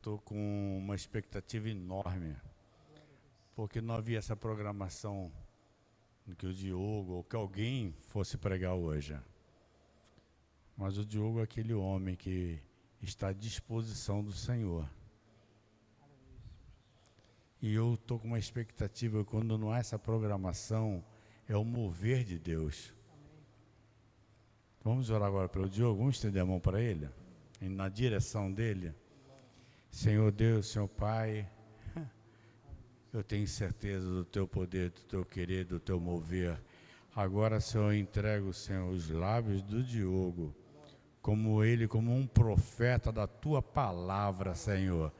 Estou com uma expectativa enorme, porque não havia essa programação que o Diogo ou que alguém fosse pregar hoje. Mas o Diogo é aquele homem que está à disposição do Senhor. E eu estou com uma expectativa, quando não há essa programação, é o mover de Deus. Vamos orar agora pelo Diogo, vamos estender a mão para ele, na direção dele. Senhor Deus, Senhor Pai, eu tenho certeza do Teu poder, do Teu querer, do Teu mover. Agora, Senhor, eu entrego, Senhor, os lábios do Diogo, como ele, como um profeta da Tua palavra, Senhor.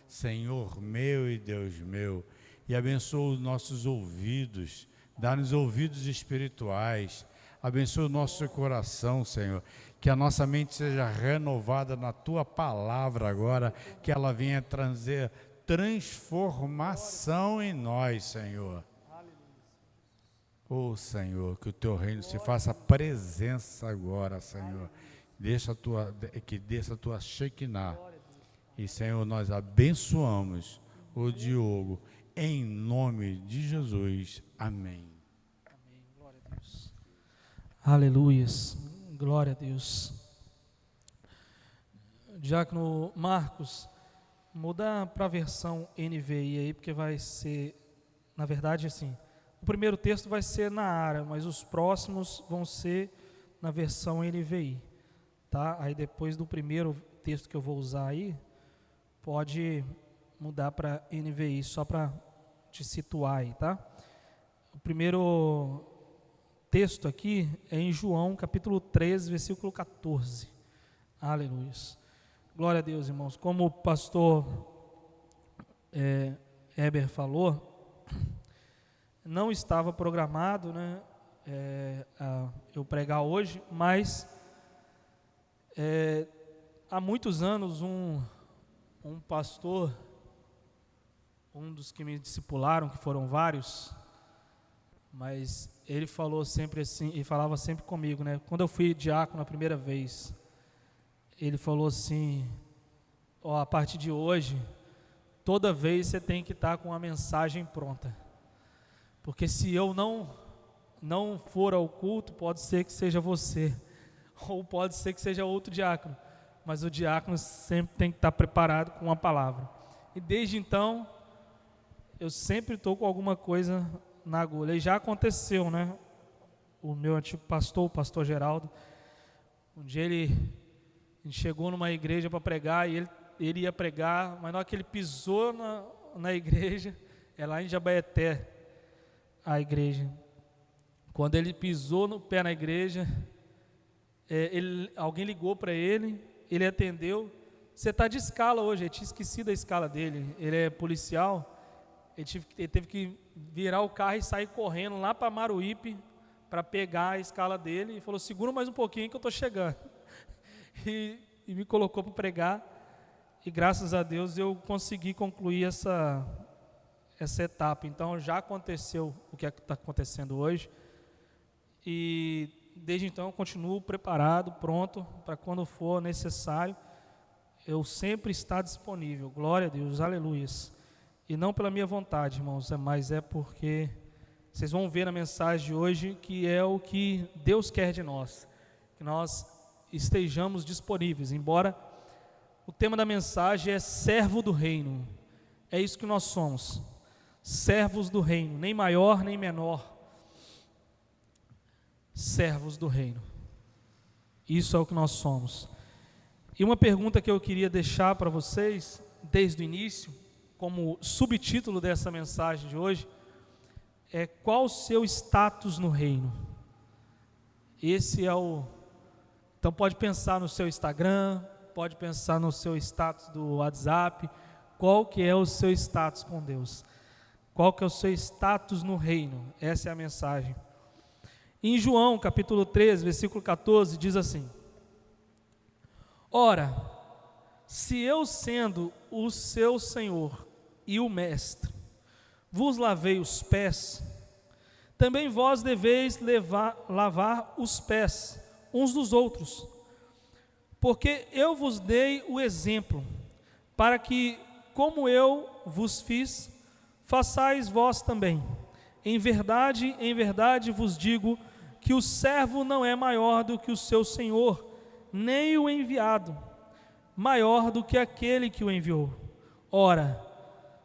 Senhor meu e Deus meu, e abençoa os nossos ouvidos, dá-nos ouvidos espirituais, abençoa o nosso coração, Senhor, que a nossa mente seja renovada na Tua palavra agora, que ela venha trazer transformação em nós, Senhor. Oh, Senhor, que o Teu reino se faça presença agora, Senhor. Que desça a Tua Shekinah. E, Senhor, nós abençoamos o Diogo, em nome de Jesus. Amém. Amém. Glória a Deus. Aleluias. Glória a Deus. Diácono Marcos, muda para a versão NVI aí, porque vai ser, na verdade, assim, o primeiro texto vai ser na ARA, mas os próximos vão ser na versão NVI, tá? Aí depois do primeiro texto que eu vou usar aí, pode mudar para NVI, só para te situar aí, tá? O primeiro texto aqui é em João, capítulo 13, versículo 14. Aleluia. Glória a Deus, irmãos. Como o pastor Heber falou, não estava programado, né, eu pregar hoje, mas há muitos anos um pastor, um dos que me discipularam, que foram vários, mas ele falou sempre assim, e falava sempre comigo, né? Quando eu fui diácono a primeira vez, ele falou assim: a partir de hoje, toda vez você tem que estar com a mensagem pronta, porque se eu não for ao culto, pode ser que seja você, ou pode ser que seja outro diácono, mas o diácono sempre tem que estar preparado com a palavra. E desde então, eu sempre estou com alguma coisa na agulha. E já aconteceu, né? O meu antigo pastor, o pastor Geraldo, um dia ele chegou numa igreja para pregar, e ele ia pregar, mas na hora que ele pisou na igreja, é lá em Jabaeté, a igreja. Quando ele pisou no pé na igreja, alguém ligou para ele, ele atendeu. Você está de escala hoje. Ele tinha esquecido a escala dele. Ele é policial. Ele teve que virar o carro e sair correndo lá para Maruípe para pegar a escala dele. E falou: segura mais um pouquinho que eu estou chegando. E me colocou para pregar. E graças a Deus eu consegui concluir essa etapa. Então já aconteceu o que está acontecendo hoje. E desde então eu continuo preparado, pronto, para quando for necessário, eu sempre estar disponível. Glória a Deus, aleluias. E não pela minha vontade, irmãos, mas é porque vocês vão ver na mensagem de hoje que é o que Deus quer de nós, que nós estejamos disponíveis, embora o tema da mensagem é servo do reino. É isso que nós somos, servos do reino, nem maior nem menor, servos do reino. Isso é o que nós somos. E uma pergunta que eu queria deixar para vocês desde o início, como subtítulo dessa mensagem de hoje, é: qual o seu status no reino? Esse é o... Então pode pensar no seu Instagram, pode pensar no seu status do WhatsApp. Qual que é o seu status com Deus? Qual que é o seu status no reino? Essa é a mensagem. Em João capítulo 13, versículo 14, diz assim: ora, se eu, sendo o seu Senhor e o Mestre, vos lavei os pés, também vós deveis lavar os pés uns dos outros. Porque eu vos dei o exemplo, para que, como eu vos fiz, façais vós também. Em verdade vos digo que o servo não é maior do que o seu senhor, nem o enviado maior do que aquele que o enviou. Ora,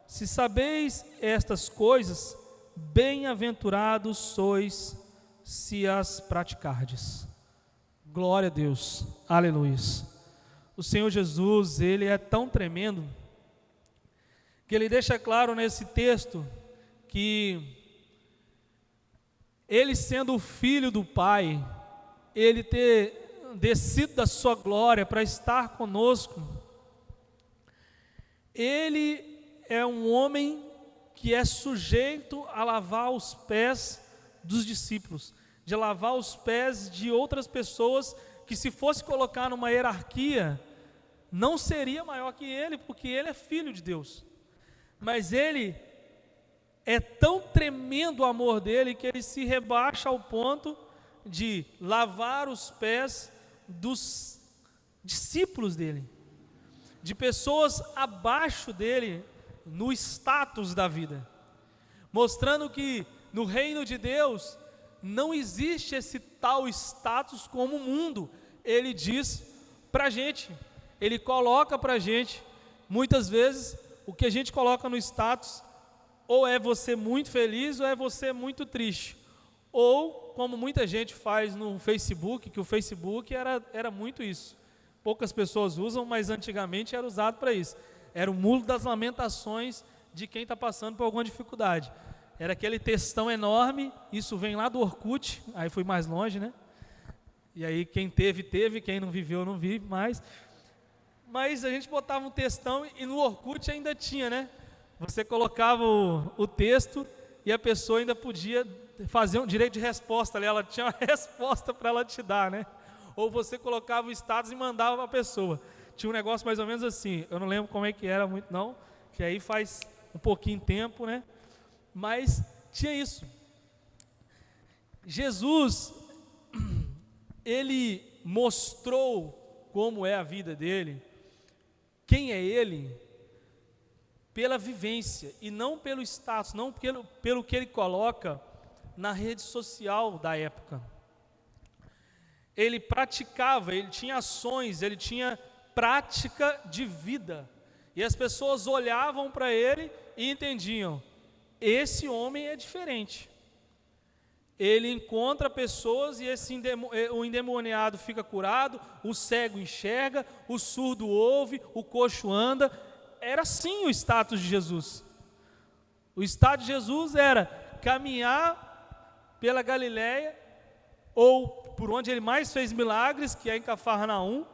se sabeis estas coisas, bem-aventurados sois se as praticardes. Glória a Deus, aleluia. O Senhor Jesus, Ele é tão tremendo, que Ele deixa claro nesse texto, que Ele sendo o Filho do Pai, Ele ter descido da sua glória para estar conosco, Ele é um homem que é sujeito a lavar os pés dos discípulos, de lavar os pés de outras pessoas que, se fosse colocar numa hierarquia, não seria maior que ele, porque ele é filho de Deus. Mas ele é tão tremendo o amor dele que ele se rebaixa ao ponto de lavar os pés dos discípulos dele, de pessoas abaixo dele no status da vida, mostrando que no reino de Deus não existe esse tal status como o mundo ele diz para a gente, ele coloca para a gente. Muitas vezes o que a gente coloca no status ou é você muito feliz ou é você muito triste, ou como muita gente faz no Facebook, que o Facebook era muito isso, poucas pessoas usam, mas antigamente era usado para isso, era o muro das lamentações de quem está passando por alguma dificuldade. Era aquele textão enorme, isso vem lá do Orkut, aí fui mais longe, né? E aí quem teve, quem não viveu, não vive mais. Mas a gente botava um textão e no Orkut ainda tinha, né? Você colocava o texto e a pessoa ainda podia fazer um direito de resposta ali, ela tinha uma resposta para ela te dar, né? Ou você colocava o status e mandava para a pessoa. Tinha um negócio mais ou menos assim, eu não lembro como é que era muito não, que aí faz um pouquinho de tempo, né? Mas tinha isso. Jesus, ele mostrou como é a vida dele, quem é ele, pela vivência e não pelo status, não pelo que ele coloca na rede social da época. Ele praticava, ele tinha ações, ele tinha prática de vida, e as pessoas olhavam para ele e entendiam: esse homem é diferente. Ele encontra pessoas e o endemoniado fica curado, o cego enxerga, o surdo ouve, o coxo anda. Era assim o status de Jesus. O status de Jesus era caminhar pela Galileia, ou por onde ele mais fez milagres, que é em Cafarnaum,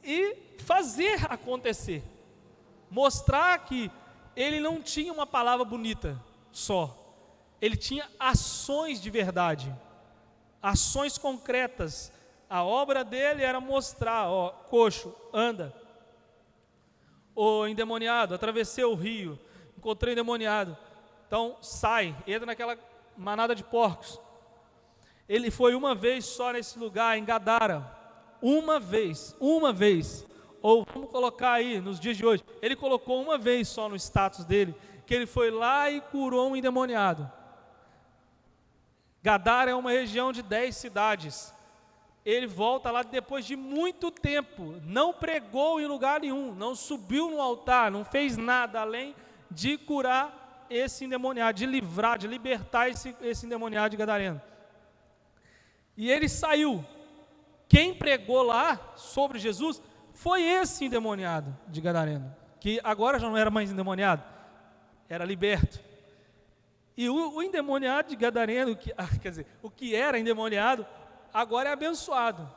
e fazer acontecer, mostrar que ele não tinha uma palavra bonita só, ele tinha ações de verdade, ações concretas. A obra dele era mostrar, ó, coxo, anda. O endemoniado, atravessei o rio, encontrei o endemoniado, então sai, entra naquela manada de porcos. Ele foi uma vez só nesse lugar, em Gadara, uma vez, ou vamos colocar aí, nos dias de hoje, ele colocou uma vez só no status dele, que ele foi lá e curou um endemoniado. Gadara é uma região de 10 cidades, ele volta lá depois de muito tempo, não pregou em lugar nenhum, não subiu no altar, não fez nada, além de curar esse endemoniado, de livrar, de libertar esse endemoniado de gadareno. E ele saiu. Quem pregou lá sobre Jesus foi esse endemoniado de gadareno, que agora já não era mais endemoniado, era liberto. E o endemoniado de gadareno, o que era endemoniado, agora é abençoado.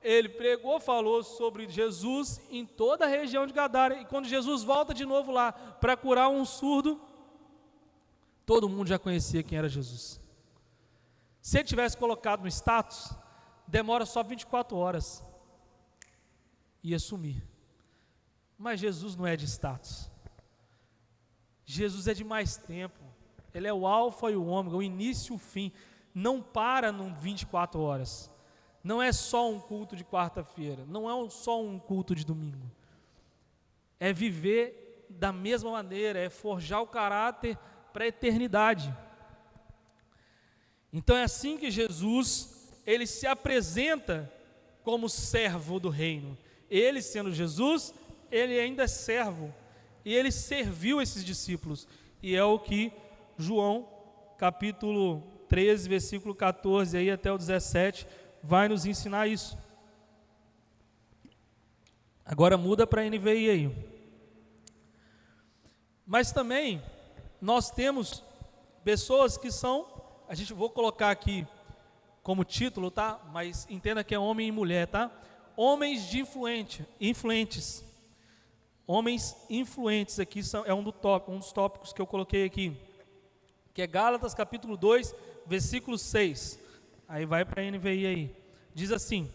Ele pregou, falou sobre Jesus em toda a região de Gadara, e quando Jesus volta de novo lá para curar um surdo, todo mundo já conhecia quem era Jesus. Se ele tivesse colocado no status, demora só 24 horas, ia sumir. Mas Jesus não é de status, Jesus é de mais tempo. Ele é o alfa e o ômega, o início e o fim, não para em 24 horas. não é só um culto de quarta-feira, não é só um culto de domingo. É viver da mesma maneira, é forjar o caráter para a eternidade. Então é assim que Jesus, ele se apresenta como servo do reino. Ele, sendo Jesus, ele ainda é servo, e ele serviu esses discípulos, e é o que João, capítulo 13, versículo 14, aí até o 17, vai nos ensinar isso. Agora muda para a NVI aí. Mas também, nós temos pessoas que são, vou colocar aqui como título, tá? Mas entenda que é homem e mulher, tá? Homens de influentes. Homens influentes aqui é um dos tópicos que eu coloquei aqui, que é Gálatas capítulo 2, versículo 6. Aí vai para a NVI aí. Diz assim: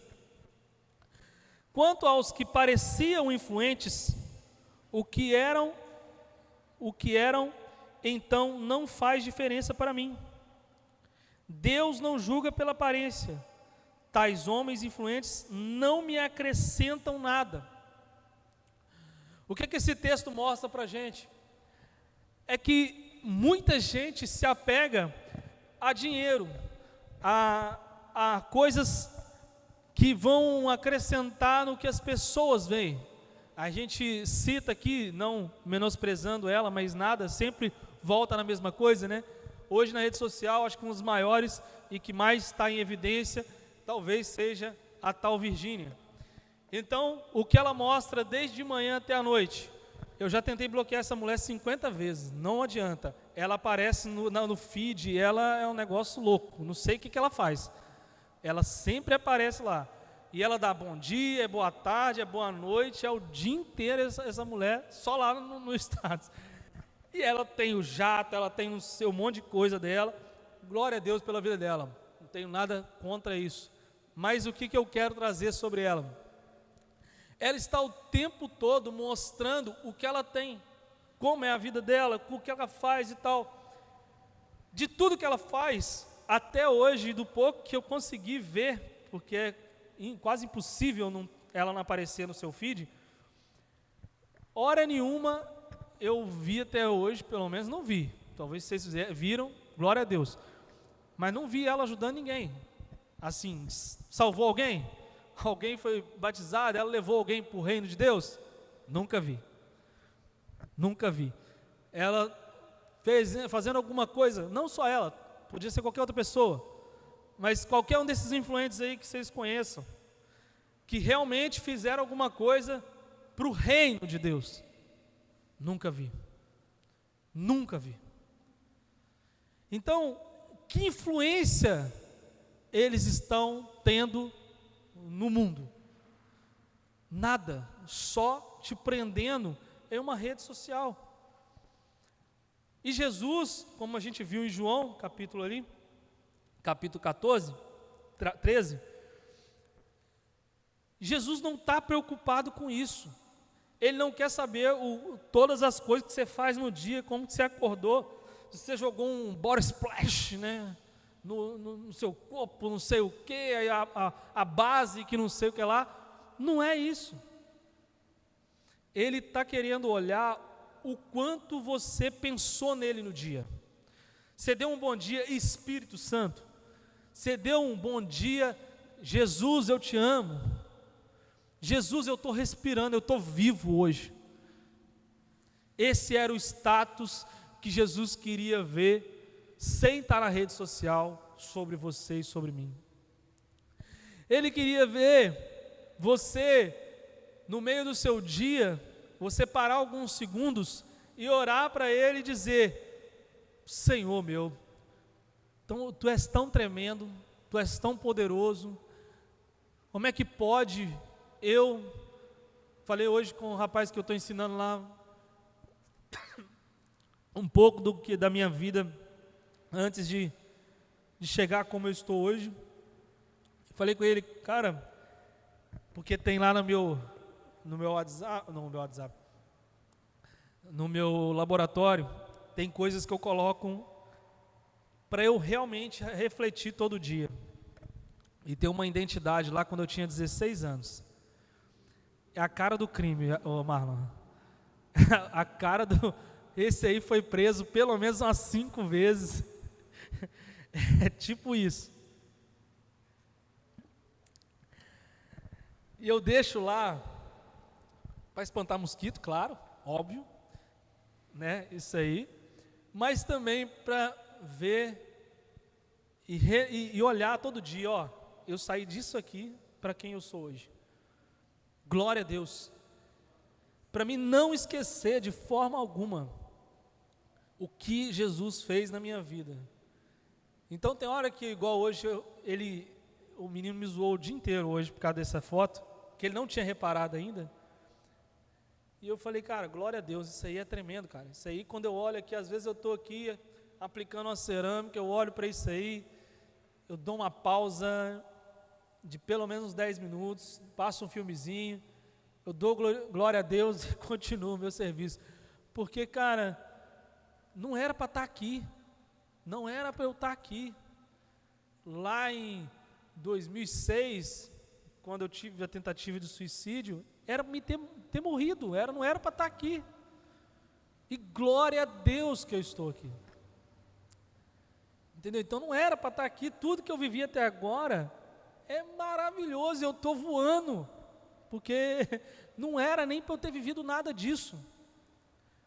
quanto aos que pareciam influentes, o que eram, então não faz diferença para mim. Deus não julga pela aparência. Tais homens influentes não me acrescentam nada. O que esse texto mostra para a gente? É que muita gente se apega a dinheiro, a coisas que vão acrescentar no que as pessoas veem. A gente cita aqui, não menosprezando ela, mas nada, sempre volta na mesma coisa, né? Hoje na rede social, acho que um dos maiores e que mais está em evidência, talvez seja a tal Virgínia. Então, o que ela mostra desde de manhã até a noite? Eu já tentei bloquear essa mulher 50 vezes, não adianta. Ela aparece no feed, ela é um negócio louco, não sei o que ela faz. Ela sempre aparece lá. E ela dá bom dia, é boa tarde, é boa noite, é o dia inteiro essa mulher, só lá no status. E ela tem o jato, ela tem o seu monte de coisa dela. Glória a Deus pela vida dela, não tenho nada contra isso. Mas o que eu quero trazer sobre ela? Ela está o tempo todo mostrando o que ela tem, como é a vida dela, o que ela faz e tal. De tudo que ela faz, até hoje, do pouco que eu consegui ver, porque é quase impossível ela não aparecer no seu feed, hora nenhuma eu vi até hoje, pelo menos não vi. Talvez vocês viram, glória a Deus. Mas não vi ela ajudando ninguém. Assim, salvou alguém? Alguém foi batizado, ela levou alguém para o reino de Deus? Nunca vi. Nunca vi. Ela fazendo alguma coisa, não só ela, podia ser qualquer outra pessoa, mas qualquer um desses influentes aí que vocês conheçam, que realmente fizeram alguma coisa para o reino de Deus. Nunca vi. Nunca vi. Então, que influência eles estão tendo no mundo? Nada, só te prendendo em uma rede social. E Jesus, como a gente viu em João, capítulo 14, 13, Jesus não está preocupado com isso. Ele não quer saber todas as coisas que você faz no dia, como que você acordou, se você jogou um body splash, né, no seu corpo, não sei o que, a base que não sei o que lá. Não é isso. Ele está querendo olhar o quanto você pensou nele no dia. Você deu um bom dia, Espírito Santo. Você deu um bom dia, Jesus, eu te amo. Jesus, eu estou respirando, eu estou vivo hoje. Esse era o status que Jesus queria ver, sem estar na rede social, sobre você e sobre mim. Ele queria ver você, no meio do seu dia, você parar alguns segundos e orar para Ele e dizer: Senhor meu, Tu és tão tremendo, Tu és tão poderoso, como é que pode eu... Falei hoje com o rapaz que eu estou ensinando lá, um pouco da minha vida, antes de chegar como eu estou hoje. Falei com ele, cara, porque tem lá no meu WhatsApp, no meu laboratório, tem coisas que eu coloco para eu realmente refletir todo dia. e ter uma identidade lá quando eu tinha 16 anos. É a cara do crime, ô Marlon. A cara do... Esse aí foi preso pelo menos umas 5 vezes. É tipo isso. E eu deixo lá para espantar mosquito, claro, óbvio, né? Isso aí. Mas também para ver e olhar todo dia, ó, eu saí disso aqui para quem eu sou hoje. Glória a Deus. Para mim não esquecer de forma alguma o que Jesus fez na minha vida. Então tem hora que, igual hoje, o menino me zoou o dia inteiro hoje por causa dessa foto, que ele não tinha reparado ainda. E eu falei, cara, glória a Deus, isso aí é tremendo, cara. Isso aí, quando eu olho aqui, às vezes eu estou aqui aplicando uma cerâmica, eu olho para isso aí, eu dou uma pausa de pelo menos 10 minutos, passo um filmezinho, eu dou glória a Deus e continuo o meu serviço. Porque, cara, não era para estar aqui, não era para eu estar aqui. Lá em 2006, quando eu tive a tentativa de suicídio, era para me ter morrido, não era para estar aqui. E glória a Deus que eu estou aqui. Entendeu? Então não era para estar aqui. Tudo que eu vivi até agora é maravilhoso, eu estou voando, porque não era nem para eu ter vivido nada disso.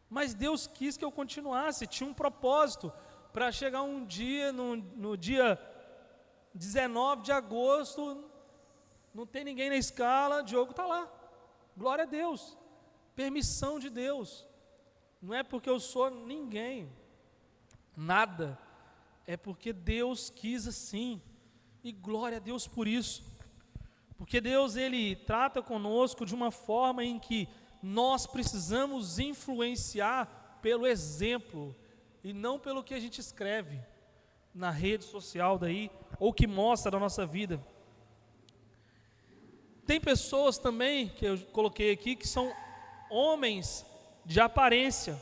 Mas Deus quis que eu continuasse, tinha um propósito, para chegar um dia, no dia 19 de agosto, não tem ninguém na escala, Diogo está lá. Glória a Deus, permissão de Deus. Não é porque eu sou ninguém, nada, é porque Deus quis assim, e glória a Deus por isso. Porque Deus, Ele trata conosco de uma forma em que nós precisamos influenciar pelo exemplo, e não pelo que a gente escreve na rede social daí, ou que mostra da nossa vida. Tem pessoas também, que eu coloquei aqui, que são homens de aparência.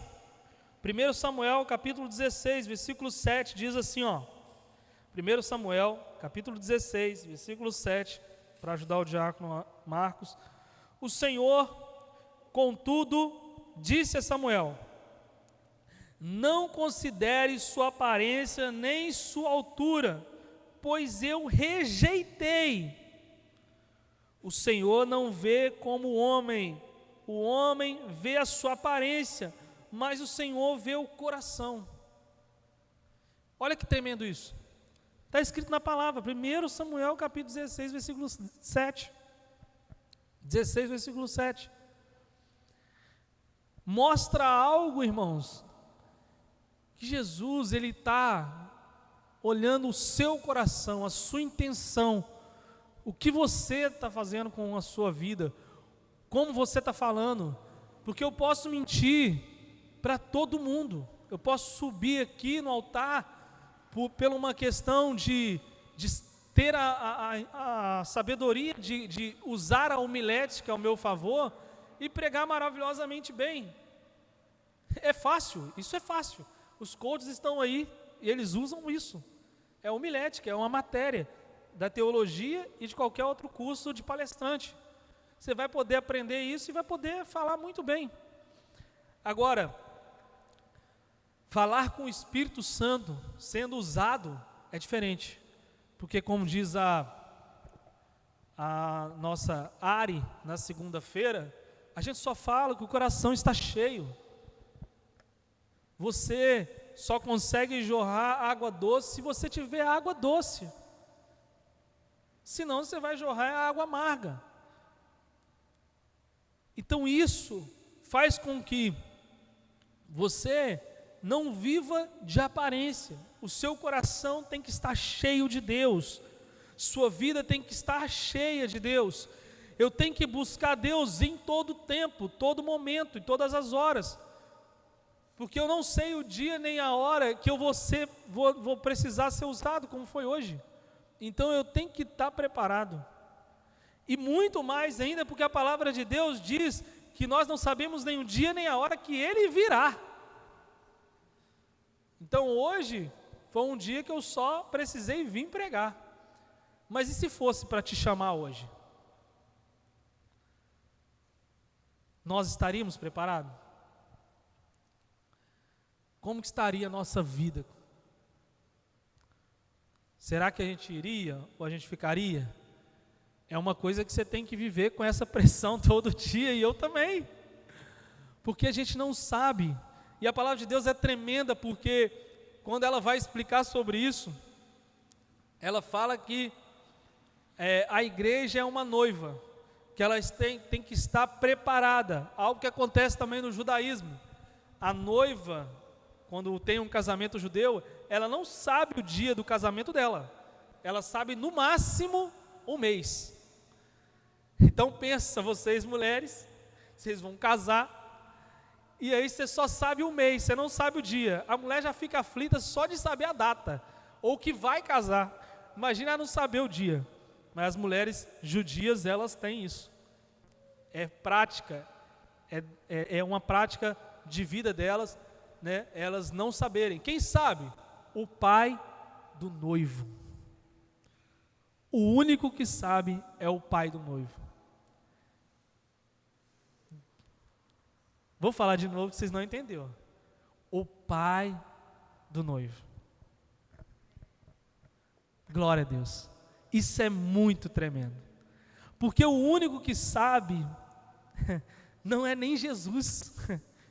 1 Samuel capítulo 16, versículo 7, diz assim, ó. 1 Samuel capítulo 16, versículo 7, para ajudar o diácono Marcos. O Senhor, contudo, disse a Samuel: não considere sua aparência nem sua altura, pois eu rejeitei. O Senhor não vê como o homem vê a sua aparência, mas o Senhor vê o coração. Olha que tremendo isso. Está escrito na palavra, 1 Samuel capítulo 16, versículo 7. 16, versículo 7. Mostra algo, irmãos, que Jesus, Ele está olhando o seu coração, a sua intenção, o que você está fazendo com a sua vida, como você está falando, porque eu posso mentir para todo mundo, eu posso subir aqui no altar, pela uma questão de ter a sabedoria de usar a homilética ao meu favor, e pregar maravilhosamente bem. É fácil, isso é fácil. Os coaches estão aí e eles usam isso. É homilética, é uma matéria da teologia e de qualquer outro curso de palestrante. Você vai poder aprender isso e vai poder falar muito bem. Agora, falar com o Espírito Santo sendo usado é diferente. Porque, como diz a nossa Ari na segunda-feira, a gente só fala que o coração está cheio. Você só consegue jorrar água doce se você tiver água doce. Senão você vai jorrar água amarga. Então isso faz com que você não viva de aparência. O seu coração tem que estar cheio de Deus. Sua vida tem que estar cheia de Deus. Eu tenho que buscar Deus em todo tempo, todo momento, em todas as horas. Porque eu não sei o dia nem a hora que eu vou precisar ser usado, como foi hoje. Então eu tenho que estar preparado. E muito mais ainda, porque a palavra de Deus diz que nós não sabemos nem o dia nem a hora que Ele virá. Então hoje foi um dia que eu só precisei vir pregar. Mas e se fosse para te chamar hoje? Nós estaríamos preparados? Como que estaria a nossa vida? Será que a gente iria ou a gente ficaria? É uma coisa que você tem que viver com essa pressão todo dia, e eu também. Porque a gente não sabe. E a palavra de Deus é tremenda, porque quando ela vai explicar sobre isso, ela fala que a igreja é uma noiva, que ela tem que estar preparada. Algo que acontece também no judaísmo. A noiva, quando tem um casamento judeu, ela não sabe o dia do casamento dela. Ela sabe no máximo um mês. Então pensa, vocês mulheres, vocês vão casar, e aí você só sabe o mês, você não sabe o dia. A mulher já fica aflita só de saber a data, ou que vai casar. Imagina ela não saber o dia. Mas as mulheres judias, elas têm isso. É prática, é uma prática de vida delas, né? Elas não saberem. Quem sabe? O pai do noivo. O único que sabe é o pai do noivo. Vou falar de novo que vocês não entenderam. O pai do noivo. Glória a Deus. Isso é muito tremendo. Porque o único que sabe não é nem Jesus.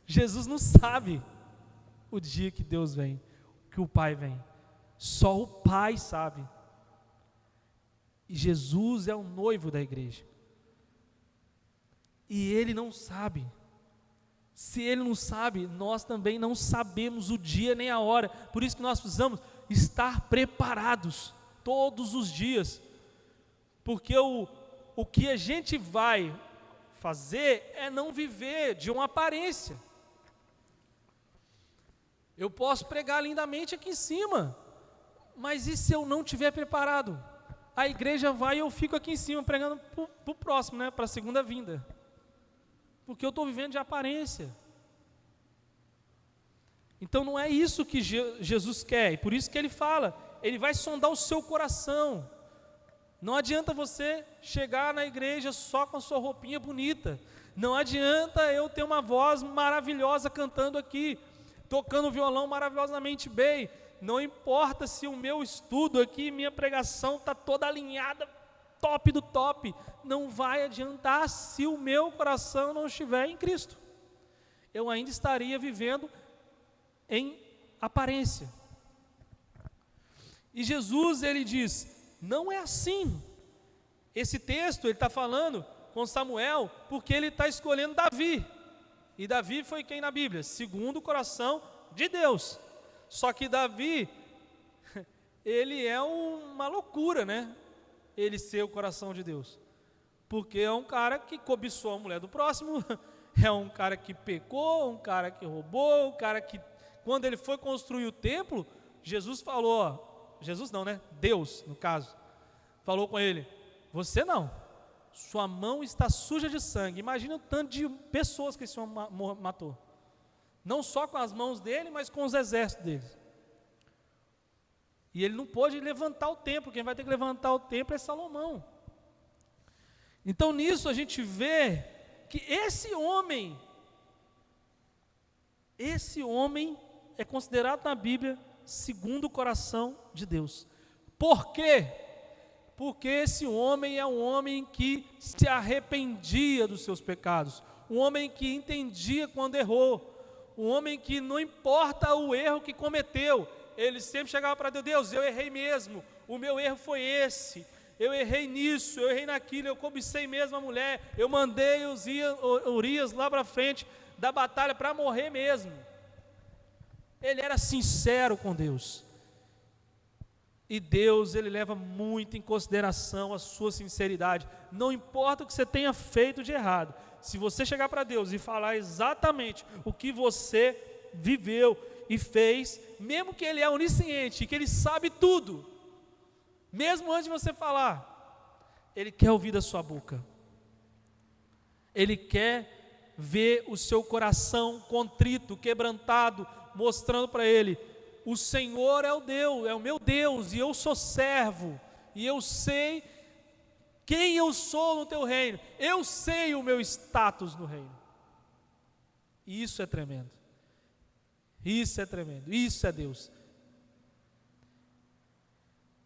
Jesus não sabe o dia que Deus vem, que o Pai vem. Só o Pai sabe. E Jesus é o noivo da igreja. E Ele não sabe. Se Ele não sabe, nós também não sabemos o dia nem a hora. Por isso que nós precisamos estar preparados todos os dias. Porque o que a gente vai fazer é não viver de uma aparência. Eu posso pregar lindamente aqui em cima, mas e se eu não estiver preparado? A igreja vai e eu fico aqui em cima pregando para o próximo, né? Para a segunda vinda. Porque eu estou vivendo de aparência. Então não é isso que Jesus quer, e por isso que Ele fala, Ele vai sondar o seu coração. Não adianta você chegar na igreja só com a sua roupinha bonita. Não adianta eu ter uma voz maravilhosa cantando aqui, tocando violão maravilhosamente bem. Não importa se o meu estudo aqui, minha pregação está toda alinhada, top do top. Não vai adiantar se o meu coração não estiver em Cristo. Eu ainda estaria vivendo em aparência. E Jesus, Ele diz, não é assim. Esse texto, ele está falando com Samuel, porque ele está escolhendo Davi. E Davi foi quem na Bíblia? Segundo o coração de Deus. Só que Davi, ele é uma loucura, né? Ele ser o coração de Deus. Porque é um cara que cobiçou a mulher do próximo, é um cara que pecou, um cara que roubou, um cara que, quando ele foi construir o templo, Jesus falou, Jesus não, né? Deus, no caso, falou com ele, você não, sua mão está suja de sangue. Imagina o tanto de pessoas que esse homem matou. Não só com as mãos dele, mas com os exércitos dele. E ele não pôde levantar o templo. Quem vai ter que levantar o templo é Salomão. Então nisso a gente vê que esse homem é considerado na Bíblia segundo o coração de Deus. Por quê? Porque esse homem é um homem que se arrependia dos seus pecados, um homem que entendia quando errou, um homem que não importa o erro que cometeu, ele sempre chegava para Deus, Deus, eu errei mesmo, o meu erro foi esse, eu errei nisso, eu errei naquilo, eu cobicei mesmo a mulher, eu mandei Urias lá para frente da batalha para morrer mesmo. Ele era sincero com Deus. E Deus, Ele leva muito em consideração a sua sinceridade. Não importa o que você tenha feito de errado. Se você chegar para Deus e falar exatamente o que você viveu e fez, mesmo que Ele é onisciente, que Ele sabe tudo, mesmo antes de você falar, Ele quer ouvir da sua boca. Ele quer ver o seu coração contrito, quebrantado, mostrando para Ele, o Senhor é o Deus, é o meu Deus, e eu sou servo, e eu sei quem eu sou no teu reino, eu sei o meu status no reino. Isso é tremendo. Isso é tremendo, isso é Deus.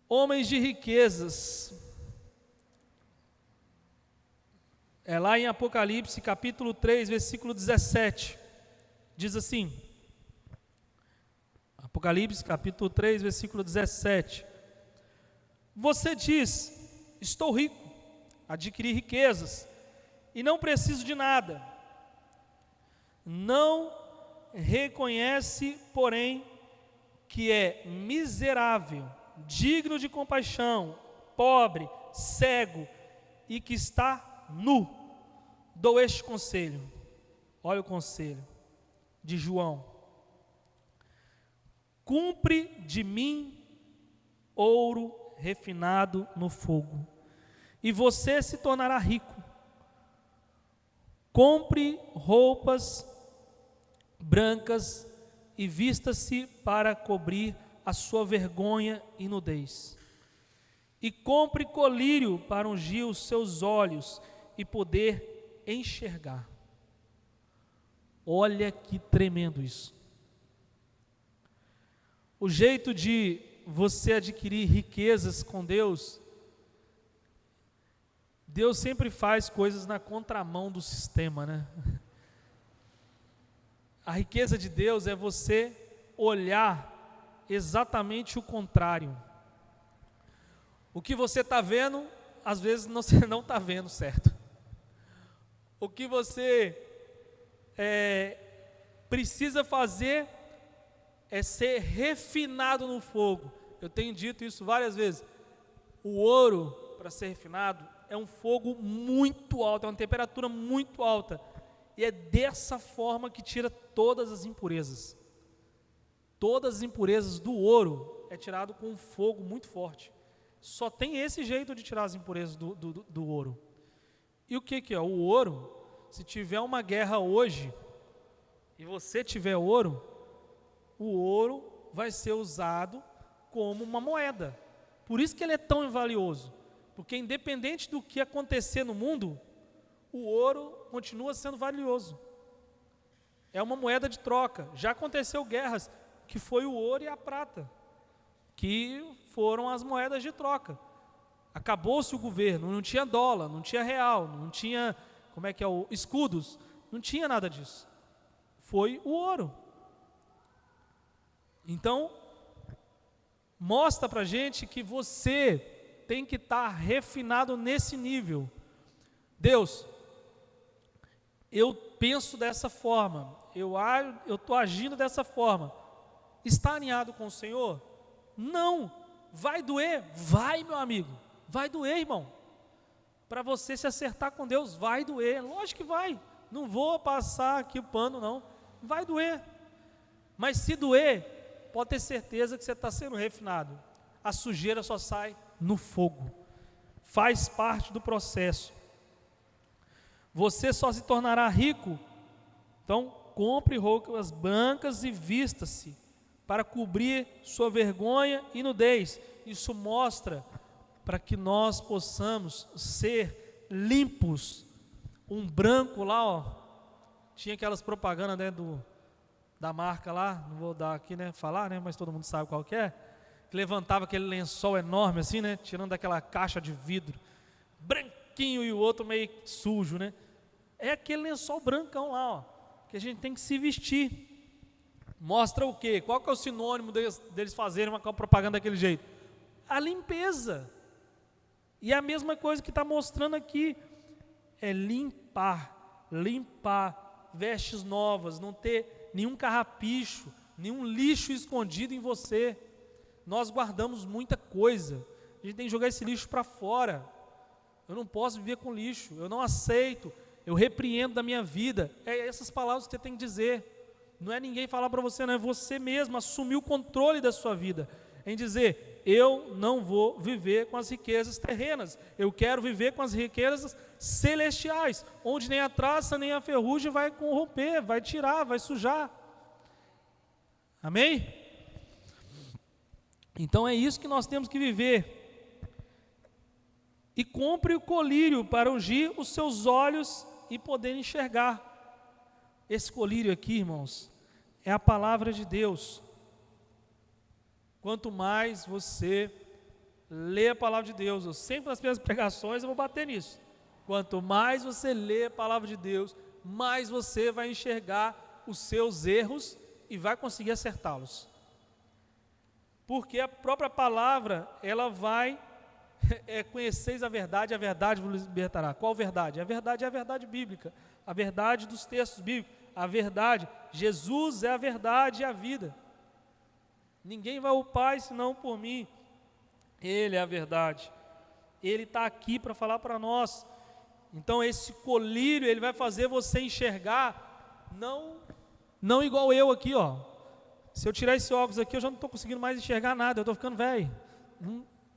Homens de riquezas. É lá em Apocalipse, capítulo 3, versículo 17. Diz assim, Apocalipse, capítulo 3, versículo 17. Você diz, estou rico, adquiri riquezas, e não preciso de nada. Não reconhece, porém, que é miserável, digno de compaixão, pobre, cego e que está nu. Dou este conselho. Olha o conselho de João. Cumpre de mim ouro refinado no fogo, e você se tornará rico. Compre roupas brancas e vista-se para cobrir a sua vergonha e nudez. E compre colírio para ungir os seus olhos e poder enxergar. Olha que tremendo isso. O jeito de você adquirir riquezas com Deus, Deus sempre faz coisas na contramão do sistema, né? A riqueza de Deus é você olhar exatamente o contrário. O que você está vendo, às vezes você não está vendo certo. O que você precisa fazer é ser refinado no fogo. Eu tenho dito isso várias vezes. O ouro, para ser refinado, é um fogo muito alto, é uma temperatura muito alta. E é dessa forma que tira todas as impurezas. Todas as impurezas do ouro é tirado com um fogo muito forte. Só tem esse jeito de tirar as impurezas do ouro. E o que é? O ouro, se tiver uma guerra hoje, e você tiver ouro, o ouro vai ser usado como uma moeda. Por isso que ele é tão valioso. Porque independente do que acontecer no mundo, o ouro continua sendo valioso. É uma moeda de troca. Já aconteceu guerras que foi o ouro e a prata, que foram as moedas de troca. Acabou-se o governo, não tinha dólar, não tinha real, não tinha, escudos, não tinha nada disso. Foi o ouro. Então, mostra pra gente que você tem que estar refinado nesse nível. Deus, eu penso dessa forma, eu estou agindo dessa forma. Está alinhado com o Senhor? Não. Vai doer? Vai, meu amigo. Vai doer, irmão. Para você se acertar com Deus, vai doer. Lógico que vai. Não vou passar aqui o pano, não. Vai doer. Mas se doer, pode ter certeza que você está sendo refinado. A sujeira só sai no fogo. Faz parte do processo. Você só se tornará rico. Então, compre roupas brancas e vista-se para cobrir sua vergonha e nudez. Isso mostra para que nós possamos ser limpos. Um branco lá, ó, tinha aquelas propagandas, né, da marca lá, não vou dar aqui, né, falar, né, mas todo mundo sabe qual que é, que levantava aquele lençol enorme assim, né, tirando daquela caixa de vidro, branquinho e o outro meio sujo, né. É aquele lençol brancão lá, ó, que a gente tem que se vestir. Mostra o quê? Qual que é o sinônimo deles fazerem uma propaganda daquele jeito? A limpeza. E a mesma coisa que está mostrando aqui, é limpar, vestes novas, não ter nenhum carrapicho, nenhum lixo escondido em você. Nós guardamos muita coisa, a gente tem que jogar esse lixo para fora. Eu não posso viver com lixo, eu não aceito, eu repreendo da minha vida. É essas palavras que você tem que dizer. Não é ninguém falar para você, não é você mesmo assumir o controle da sua vida, em dizer, eu não vou viver com as riquezas terrenas, eu quero viver com as riquezas celestiais, onde nem a traça nem a ferrugem vai corromper, vai tirar, vai sujar. Amém? Então é isso que nós temos que viver. e compre o colírio para ungir os seus olhos e poder enxergar. Esse colírio aqui, irmãos, é a palavra de Deus. Quanto mais você lê a palavra de Deus, eu sempre nas minhas pregações eu vou bater nisso. Quanto mais você lê a palavra de Deus, mais você vai enxergar os seus erros e vai conseguir acertá-los. Porque a própria palavra, ela vai conheceis a verdade vos libertará. Qual verdade? A verdade é a verdade bíblica, a verdade dos textos bíblicos, a verdade. Jesus é a verdade e a vida. Ninguém vai ao Pai senão por mim. Ele é a verdade. Ele está aqui para falar para nós. Então esse colírio, ele vai fazer você enxergar, não igual eu aqui, ó. Se eu tirar esse óculos aqui, eu já não estou conseguindo mais enxergar nada, eu estou ficando velho.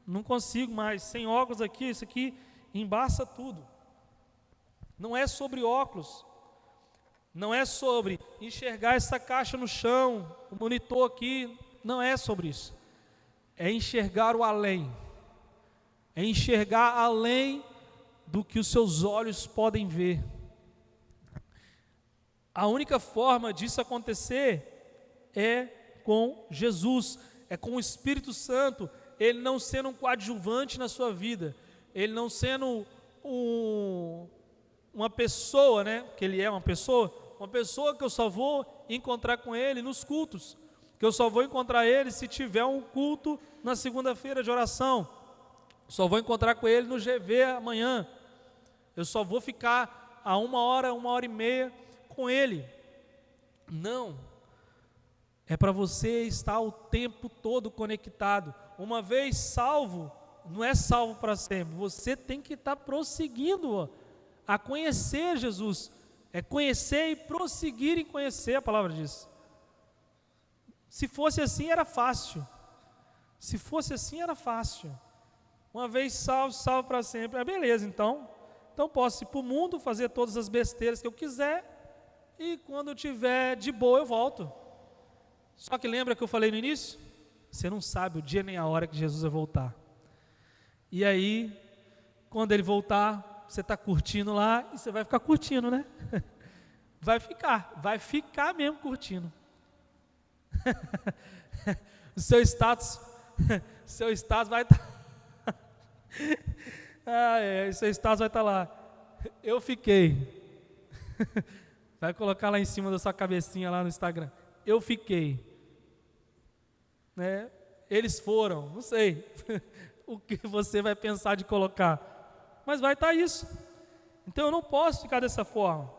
Não consigo mais. Sem óculos aqui, isso aqui embaça tudo. Não é sobre óculos. Não é sobre enxergar essa caixa no chão, o monitor aqui. Não é sobre isso. É enxergar o além. É enxergar além do que os seus olhos podem ver. A única forma disso acontecer é com Jesus, é com o Espírito Santo, ele não sendo um coadjuvante na sua vida, ele não sendo uma pessoa, né, que ele é uma pessoa que eu só vou encontrar com ele nos cultos, que eu só vou encontrar ele se tiver um culto na segunda-feira de oração, só vou encontrar com ele no GV amanhã, eu só vou ficar a 1h, 1h30 com ele. Não, é para você estar o tempo todo conectado. Uma vez salvo, não é salvo para sempre, você tem que estar prosseguindo a conhecer Jesus, é conhecer e prosseguir em conhecer, a palavra diz. Se fosse assim era fácil, uma vez salvo, salvo para sempre, beleza, então posso ir para o mundo, fazer todas as besteiras que eu quiser, e quando eu estiver de boa eu volto. Só que lembra que eu falei no início? Você não sabe o dia nem a hora que Jesus vai voltar. E aí, quando ele voltar, você está curtindo lá, e você vai ficar curtindo, né? Vai ficar mesmo curtindo. O seu status vai estar... seu status vai estar lá. Eu fiquei. Vai colocar lá em cima da sua cabecinha lá no Instagram. Eu fiquei. Né? Eles foram, não sei o que você vai pensar de colocar, mas vai estar isso. Então eu não posso ficar dessa forma.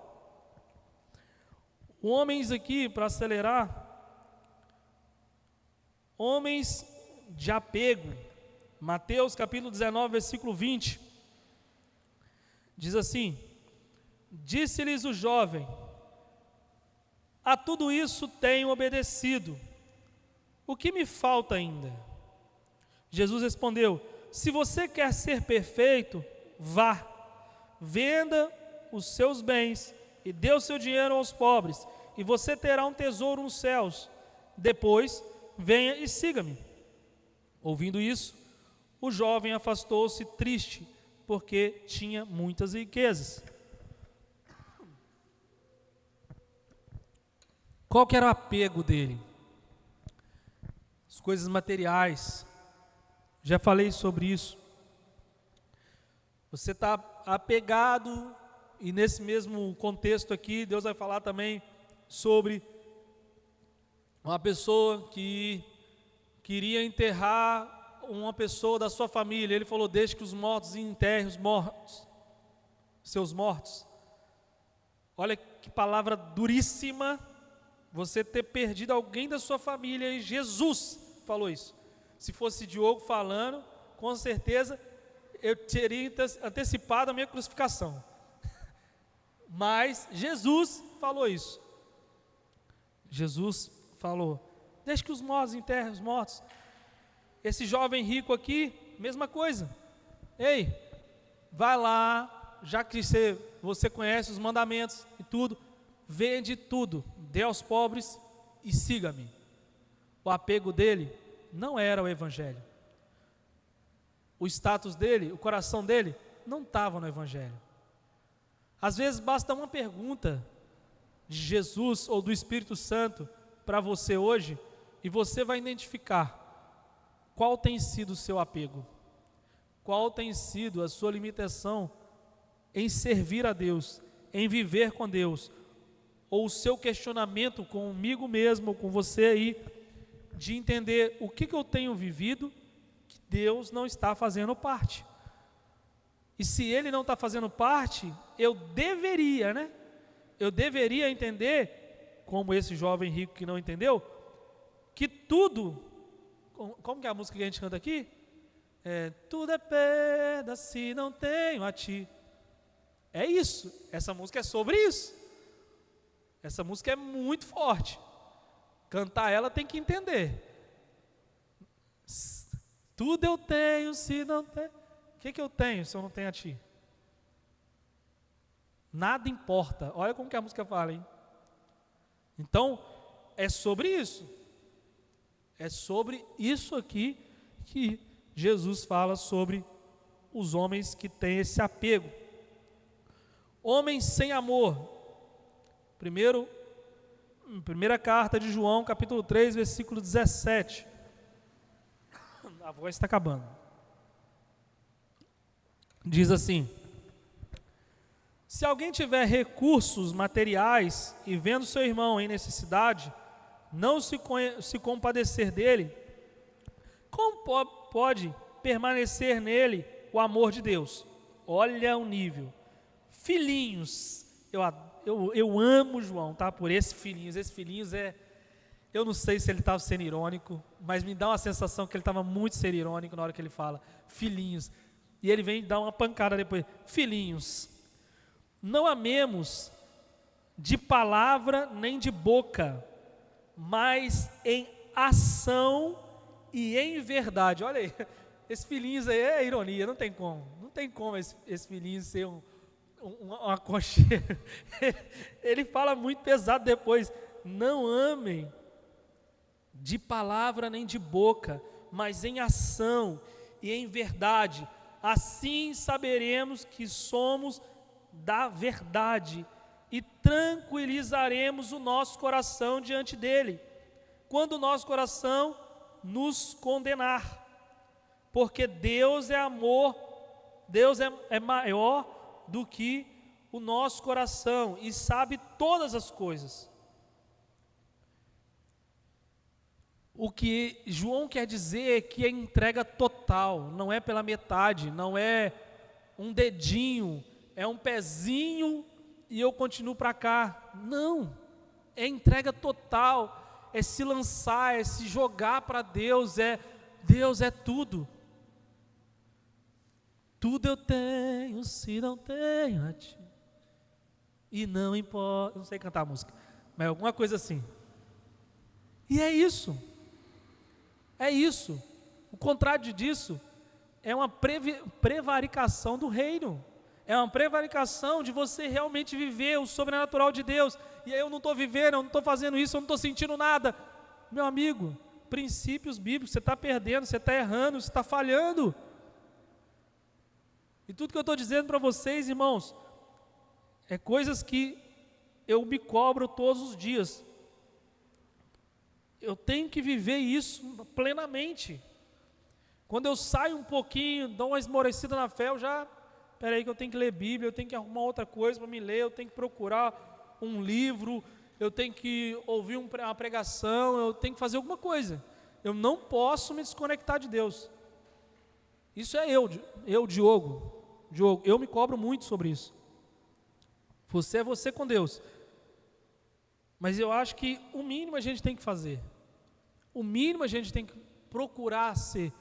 Homens aqui, para acelerar, homens de apego. Mateus capítulo 19, versículo 20, diz assim: disse-lhes o jovem: a tudo isso tenho obedecido, o que me falta ainda? Jesus respondeu: se você quer ser perfeito, vá, venda os seus bens e dê o seu dinheiro aos pobres, e você terá um tesouro nos céus. Depois, venha e siga-me. Ouvindo isso, o jovem afastou-se triste, porque tinha muitas riquezas. Qual que era o apego dele? As coisas materiais. Já falei sobre isso. Você está apegado, e nesse mesmo contexto aqui, Deus vai falar também sobre uma pessoa que queria enterrar uma pessoa da sua família. Ele falou: deixe que os mortos enterrem os mortos, seus mortos. Olha que palavra duríssima, você ter perdido alguém da sua família, e Jesus falou isso. Se fosse Diogo falando, com certeza eu teria antecipado a minha crucificação. Mas Jesus falou isso. Jesus falou: deixe que os mortos enterrem os mortos. Esse jovem rico aqui, mesma coisa. Ei, vai lá, já que você conhece os mandamentos e tudo, vende tudo, dê aos pobres e siga-me. O apego dele não era o evangelho. o status dele, o coração dele, não estava no Evangelho. Às vezes basta uma pergunta de Jesus ou do Espírito Santo para você hoje, e você vai identificar qual tem sido o seu apego, qual tem sido a sua limitação em servir a Deus, em viver com Deus, ou o seu questionamento comigo mesmo, com você aí, de entender o que eu tenho vivido, que Deus não está fazendo parte. E se Ele não está fazendo parte, eu deveria, né? Eu deveria entender, como esse jovem rico que não entendeu, que tudo, como que é a música que a gente canta aqui? Tudo é perda se não tenho a ti. É isso, essa música é sobre isso. Essa música é muito forte. Cantar ela tem que entender. Tudo eu tenho se não tenho. O que eu tenho se eu não tenho a ti? Nada importa. Olha como que a música fala, hein? Então, é sobre isso. É sobre isso aqui que Jesus fala sobre os homens que têm esse apego. Homens sem amor. Primeira carta de João, capítulo 3, versículo 17. A voz está acabando. Diz assim: se alguém tiver recursos materiais e vendo seu irmão em necessidade, não se compadecer dele, como pode permanecer nele o amor de Deus? Olha o nível. Filhinhos, eu amo João, tá? Por esse filhinhos eu não sei se ele estava sendo irônico, mas me dá uma sensação que ele estava muito sendo irônico na hora que ele fala, filhinhos, e ele vem dar uma pancada depois, filhinhos, não amemos de palavra nem de boca, mas em ação e em verdade. Olha aí, esse filhinhos aí é ironia, não tem como esse filhinho ser uma aconchego. Ele fala muito pesado depois, não amem de palavra nem de boca, mas em ação e em verdade, assim saberemos que somos da verdade e tranquilizaremos o nosso coração diante dele, quando o nosso coração nos condenar, porque Deus é amor, Deus é maior do que o nosso coração e sabe todas as coisas. O que João quer dizer é que é entrega total, não é pela metade, não é um dedinho, é um pezinho e eu continuo para cá. Não, é entrega total, é se lançar, é se jogar para Deus, Deus é tudo. Tudo eu tenho, se não tenho a ti. E não importa, não sei cantar a música, mas alguma coisa assim. E é isso. É isso. O contrário disso é uma prevaricação do reino. É uma prevaricação de você realmente viver o sobrenatural de Deus. E aí eu não estou vivendo, eu não estou fazendo isso, eu não estou sentindo nada. Meu amigo, princípios bíblicos, você está perdendo, você está errando, você está falhando. E tudo que eu estou dizendo para vocês, irmãos, é coisas que eu me cobro todos os dias. Eu tenho que viver isso plenamente. Quando eu saio um pouquinho, dou uma esmorecida na fé, peraí que eu tenho que ler Bíblia, eu tenho que arrumar outra coisa para me ler, eu tenho que procurar um livro, eu tenho que ouvir uma pregação, eu tenho que fazer alguma coisa. Eu não posso me desconectar de Deus. Isso é Diogo, eu me cobro muito sobre isso. Você é você com Deus. Mas eu acho que o mínimo a gente tem que fazer. O mínimo a gente tem que procurar ser.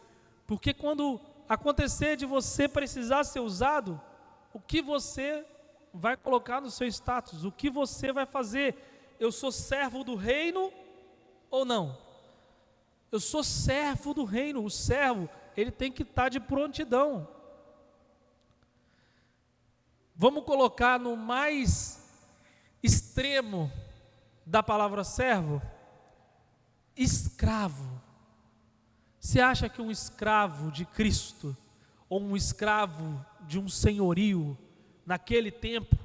Porque quando acontecer de você precisar ser usado, o que você vai colocar no seu status? O que você vai fazer? Eu sou servo do reino ou não? Eu sou servo do reino. O servo, ele tem que estar de prontidão. Vamos colocar no mais extremo da palavra servo, escravo. Você acha que um escravo de Cristo, ou um escravo de um senhorio, naquele tempo,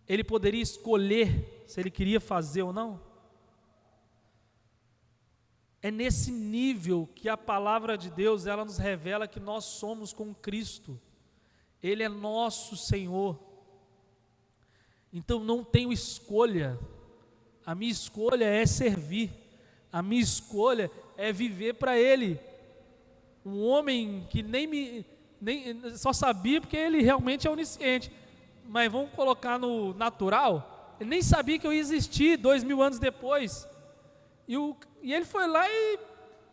ele poderia escolher se ele queria fazer ou não? É nesse nível que a palavra de Deus, ela nos revela que nós somos com Cristo. Ele é nosso Senhor. Então não tenho escolha. A minha escolha é servir. A minha escolha é viver para Ele. Um homem que nem só sabia porque ele realmente é onisciente. Mas vamos colocar no natural, ele nem sabia que eu ia existir 2000 anos depois. E ele foi lá e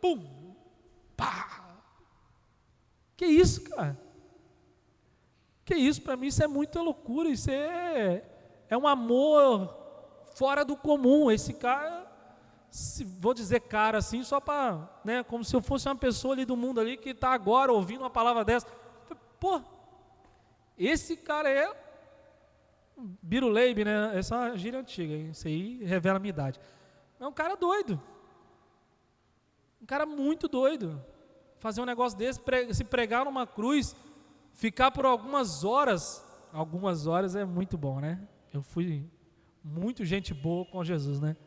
pum, pá. Que isso, cara? Que isso? Para mim isso é muita loucura. Isso é um amor fora do comum. Esse cara, vou dizer cara assim, só para, né, como se eu fosse uma pessoa ali do mundo ali que está agora ouvindo uma palavra dessa. Pô, esse cara é Biruleibe, né? Essa é uma gíria antiga, hein? Isso aí revela a minha idade. É um cara doido. Um cara muito doido. Fazer um negócio desse, se pregar numa cruz, ficar por algumas horas é muito bom, né? Eu fui muito gente boa com Jesus, né?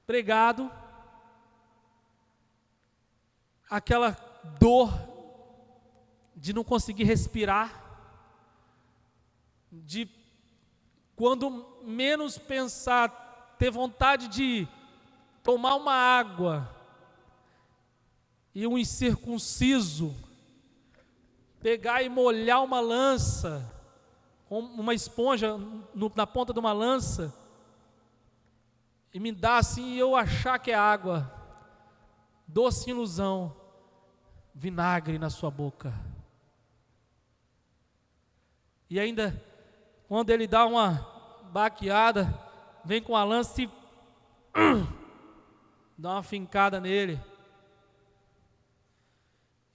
Pregado, aquela dor de não conseguir respirar, de quando menos pensar, ter vontade de tomar uma água, e um incircunciso pegar e molhar uma lança, com uma esponja na ponta de uma lança, e me dar assim, e eu achar que é água, doce ilusão, vinagre na sua boca. E ainda, quando ele dá uma baqueada, vem com a lança e dá uma fincada nele,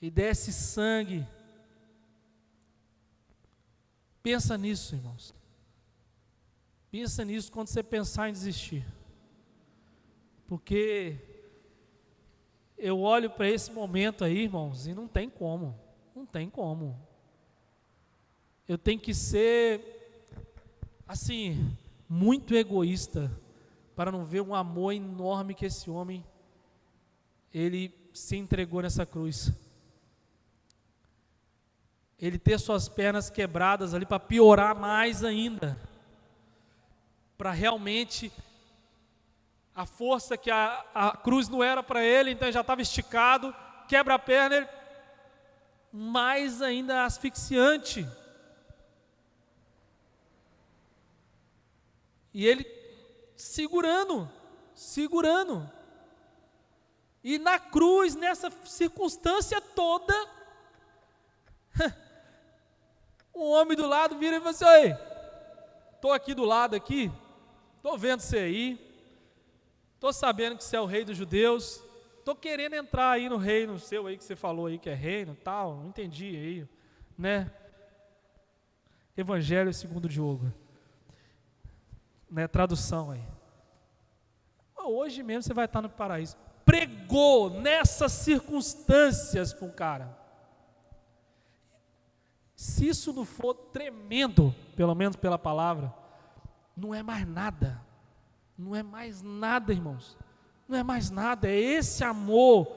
e desce sangue. Pensa nisso, irmãos. Pensa nisso quando você pensar em desistir. Porque eu olho para esse momento aí, irmãos, e não tem como. Não tem como. Eu tenho que ser, assim, muito egoísta para não ver um amor enorme que esse homem, ele se entregou nessa cruz. Ele ter suas pernas quebradas ali para piorar mais ainda, para realmente a força que a cruz não era para ele, então ele já estava esticado, quebra a perna, ele, mais ainda asfixiante. E ele segurando, e na cruz, nessa circunstância toda, um homem do lado vira e fala assim: oi, estou aqui do lado aqui, estou vendo você aí, estou sabendo que você é o rei dos judeus, estou querendo entrar aí no reino seu aí que você falou aí que é reino e tal, não entendi aí, né? Evangelho segundo Diogo, né? Tradução aí. Hoje mesmo você vai estar no paraíso. Pregou nessas circunstâncias para um cara. Se isso não for tremendo, pelo menos pela palavra, não é mais nada. Não é mais nada, irmãos. Não é mais nada. É esse amor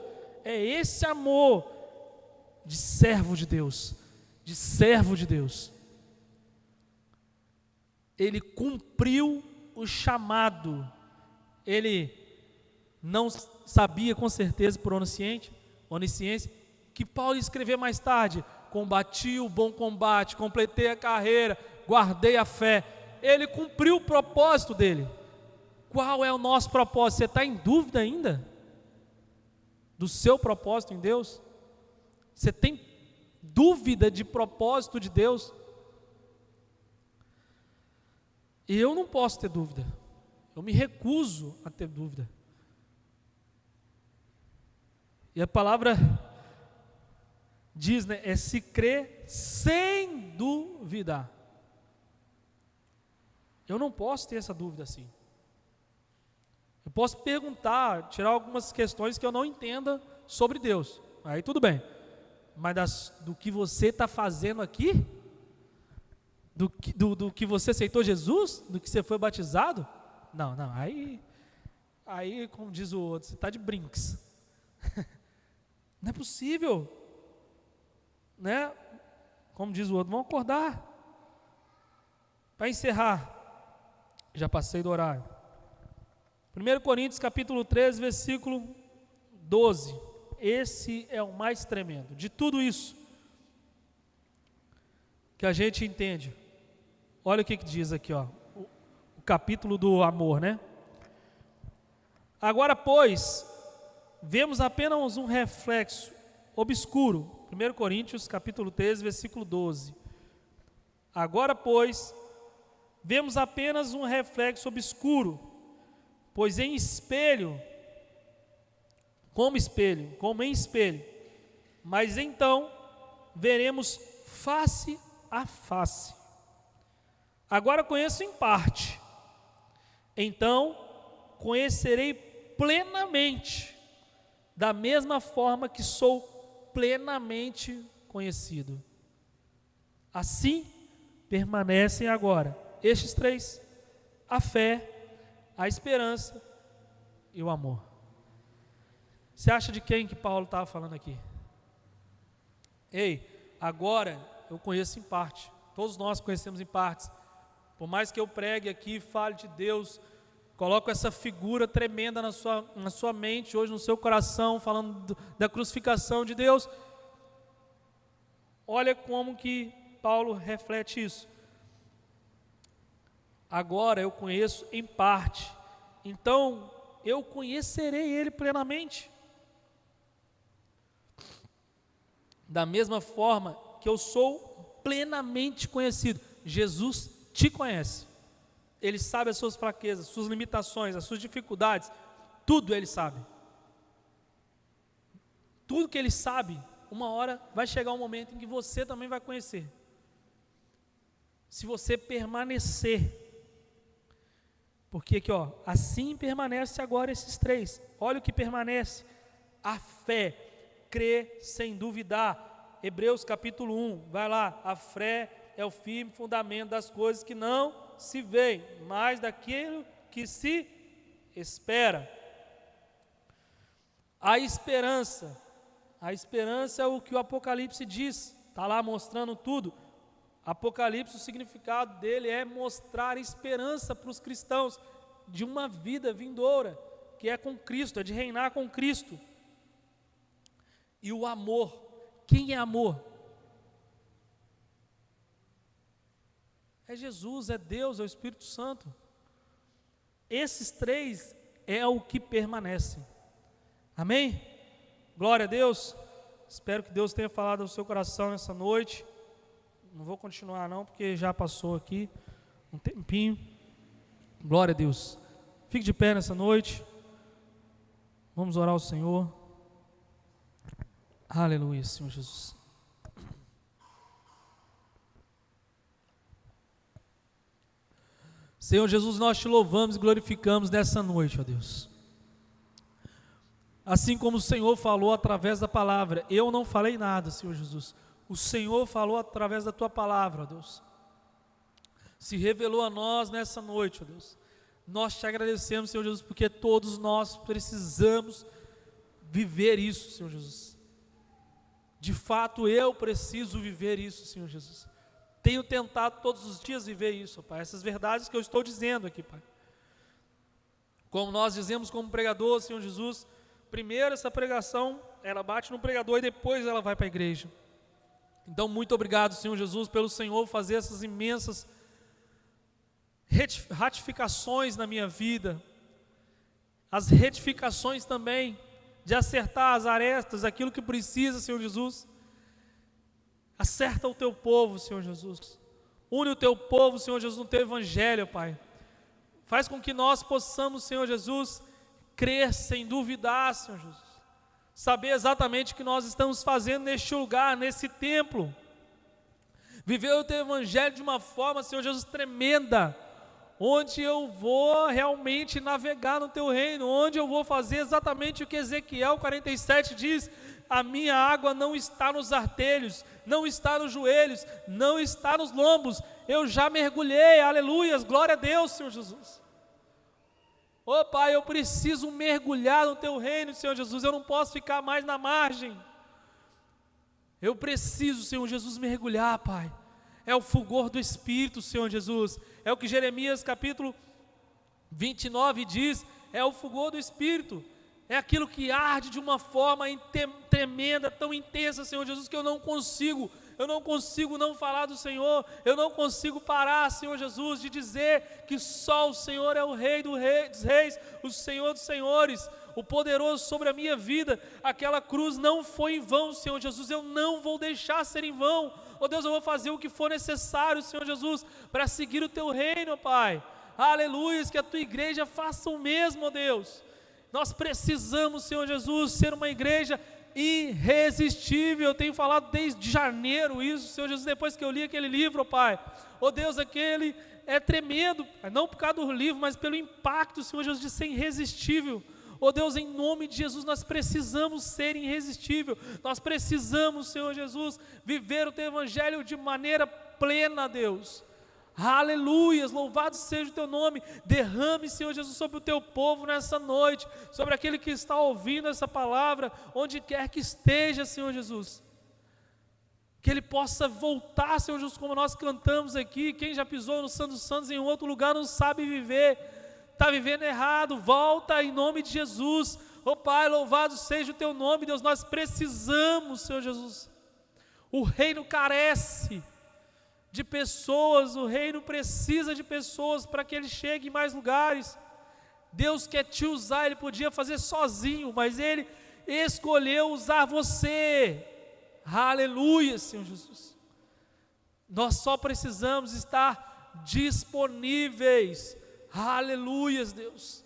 de servo de Deus, de servo de Deus. Ele cumpriu o chamado. Ele não sabia com certeza por onisciência, que Paulo ia escrever mais tarde: combati o bom combate, completei a carreira, guardei a fé. Ele cumpriu o propósito dele. Qual é o nosso propósito? Você está em dúvida ainda do seu propósito em Deus? Você tem dúvida de propósito de Deus? E eu não posso ter dúvida. Eu me recuso a ter dúvida. E a palavra diz, né, é se crer sem duvidar. Eu não posso ter essa dúvida assim. Eu posso perguntar, tirar algumas questões que eu não entenda sobre Deus. aí tudo bem. Mas do que você está fazendo aqui? Do que você aceitou Jesus? Do que você foi batizado? Não, aí como diz o outro, você está de brinks. Não é possível, né? Como diz o outro, vamos acordar. Para encerrar, já passei do horário. 1 Coríntios capítulo 13, versículo 12. Esse é o mais tremendo de tudo isso que a gente entende. Olha o que diz aqui, ó, o capítulo do amor, né? Agora, pois, vemos apenas um reflexo obscuro. 1 Coríntios capítulo 13, versículo 12. Agora, pois, vemos apenas um reflexo obscuro, pois em espelho, como em espelho, mas então veremos face a face. Agora conheço em parte, então conhecerei plenamente, da mesma forma que sou plenamente conhecido. Assim permanecem agora estes três: a fé, a esperança e o amor. Você acha de quem que Paulo estava falando aqui? Ei, agora eu conheço em parte. Todos nós conhecemos em partes. Por mais que eu pregue aqui, fale de Deus, coloco essa figura tremenda na sua mente, hoje no seu coração, falando da crucificação de Deus. Olha como que Paulo reflete isso. Agora eu conheço em parte, então eu conhecerei Ele plenamente. Da mesma forma que eu sou plenamente conhecido. Jesus te conhece. Ele sabe as suas fraquezas, suas limitações, as suas dificuldades. Tudo Ele sabe. Tudo que Ele sabe, uma hora vai chegar um momento em que você também vai conhecer. Se você permanecer. Porque aqui, ó, assim permanece agora esses três. Olha o que permanece. A fé. Crer sem duvidar. Hebreus capítulo 1, vai lá. A fé é o firme fundamento das coisas que não se veem, mas daquilo que se espera. A esperança é o que o Apocalipse diz, está lá mostrando tudo. Apocalipse, o significado dele é mostrar esperança para os cristãos de uma vida vindoura, que é com Cristo, é de reinar com Cristo. E o amor, quem é amor? É Jesus, é Deus, é o Espírito Santo. Esses três é o que permanece. Amém? Glória a Deus. Espero que Deus tenha falado ao seu coração nessa noite. Não vou continuar não, porque já passou aqui um tempinho. Glória a Deus. Fique de pé nessa noite. Vamos orar ao Senhor. Aleluia, Senhor Jesus. Senhor Jesus, nós te louvamos e glorificamos nessa noite, ó Deus. Assim como o Senhor falou através da palavra, eu não falei nada, Senhor Jesus. O Senhor falou através da tua palavra, ó Deus. Se revelou a nós nessa noite, ó Deus. Nós te agradecemos, Senhor Jesus, porque todos nós precisamos viver isso, Senhor Jesus. De fato, eu preciso viver isso, Senhor Jesus. Tenho tentado todos os dias viver isso, Pai. Essas verdades que eu estou dizendo aqui, Pai. Como nós dizemos como pregador, Senhor Jesus, primeiro essa pregação, ela bate no pregador e depois ela vai para a igreja. Então, muito obrigado, Senhor Jesus, pelo Senhor fazer essas imensas ratificações na minha vida. As retificações também, de acertar as arestas, aquilo que precisa, Senhor Jesus. Acerta o teu povo, Senhor Jesus. Une o teu povo, Senhor Jesus, no teu evangelho, Pai. Faz com que nós possamos, Senhor Jesus, crer sem duvidar, Senhor Jesus. Saber exatamente o que nós estamos fazendo neste lugar, nesse templo. Viver o teu evangelho de uma forma, Senhor Jesus, tremenda. Onde eu vou realmente navegar no teu reino, onde eu vou fazer exatamente o que Ezequiel 47 diz: A minha água não está nos artelhos, não está nos joelhos, não está nos lombos. Eu já mergulhei, aleluias, glória a Deus, Senhor Jesus. Ô Pai, eu preciso mergulhar no Teu reino, Senhor Jesus, eu não posso ficar mais na margem. Eu preciso, Senhor Jesus, mergulhar, Pai. É o fulgor do Espírito, Senhor Jesus. É o que Jeremias capítulo 29 diz, é o fulgor do Espírito. É aquilo que arde de uma forma tremenda, tão intensa, Senhor Jesus, que eu não consigo não falar do Senhor, eu não consigo parar, Senhor Jesus, de dizer que só o Senhor é o Rei dos reis, o Senhor dos senhores, o poderoso sobre a minha vida. Aquela cruz não foi em vão, Senhor Jesus, eu não vou deixar ser em vão. Ó Deus, eu vou fazer o que for necessário, Senhor Jesus, para seguir o Teu reino, Pai. Aleluia, que a Tua igreja faça o mesmo, ó Deus. Nós precisamos, Senhor Jesus, ser uma igreja irresistível. Eu tenho falado desde janeiro isso, Senhor Jesus, depois que eu li aquele livro, Pai. Oh Deus, aquele é tremendo, não por causa do livro, mas pelo impacto, Senhor Jesus, de ser irresistível. Oh Deus, em nome de Jesus, nós precisamos ser irresistível. Nós precisamos, Senhor Jesus, viver o Teu evangelho de maneira plena, Deus. Aleluias, louvado seja o Teu nome. Derrame, Senhor Jesus, sobre o Teu povo nessa noite, sobre aquele que está ouvindo essa palavra, onde quer que esteja, Senhor Jesus, que ele possa voltar, Senhor Jesus, como nós cantamos aqui. Quem já pisou no Santo dos Santos em outro lugar não sabe viver, está vivendo errado. Volta em nome de Jesus. Oh Pai, louvado seja o Teu nome, Deus. Nós precisamos, Senhor Jesus, o reino carece de pessoas, o reino precisa de pessoas para que ele chegue em mais lugares. Deus quer te usar, Ele podia fazer sozinho, mas Ele escolheu usar você. Aleluia, Senhor Jesus. Nós só precisamos estar disponíveis. Aleluias, Deus.